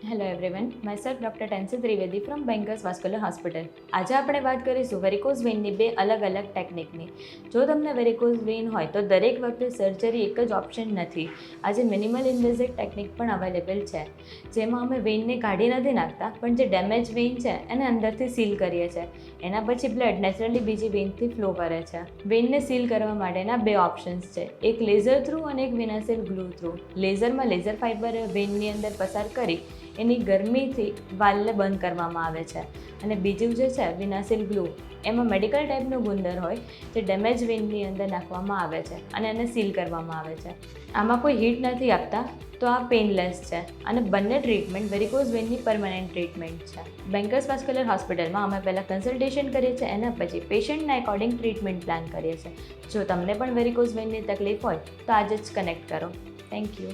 Hello everyone, myself doctor ટેન્સી Trivedi from bankers vascular hospital. આજે આપણે વાત કરીશું વેરિકોઝ વેઇનની બે અલગ અલગ ટેકનિકની. જો તમને વેરિકોઝ વેઇન હોય તો દરેક વખતે સર્જરી એક જ ઓપ્શન નથી. આજે મિનિમલ ઇન્વેઝિવ ટેકનિક પણ અવેલેબલ છે, જેમાં અમે વેઇનને કાઢી નથી નાખતા, પણ જે ડેમેજ વેઇન છે એને અંદરથી સીલ કરીએ છીએ. એના પછી બ્લડ નેચરલી બીજી વેઇનથી ફ્લો કરે છે. વેઇનને સીલ કરવા માટેના બે ઓપ્શન્સ છે, એક લેઝર થ્રુ અને એક વિનાસિલ ગ્લુ થ્રુ. લેઝરમાં લેઝર ફાઇબર વેઇનની અંદર પસાર કરી એની ગરમીથી વાલને બંધ કરવામાં આવે છે, અને બીજું જે છે વિનાસિલ ગ્લુ, એમાં મેડિકલ ટાઈપનું ગુંદર હોય જે ડેમેજ વેઇનની અંદર નાખવામાં આવે છે અને એને સીલ કરવામાં આવે છે. આમાં કોઈ હીટ નથી આપતા, તો આ પેનલેસ છે, અને બંને ટ્રીટમેન્ટ વેરિકોઝ વેઇનની પરમનન્ટ ટ્રીટમેન્ટ છે. બેંકર્સ વાસ્ક્યુલર હોસ્પિટલમાં અમે પહેલાં કન્સલ્ટેશન કરીએ છીએ, એના પછી પેશન્ટના એકોર્ડિંગ ટ્રીટમેન્ટ પ્લાન કરીએ છીએ. જો તમને પણ વેરિકોઝ વેઇનની તકલીફ હોય તો આજે જ કનેક્ટ કરો. Thank you.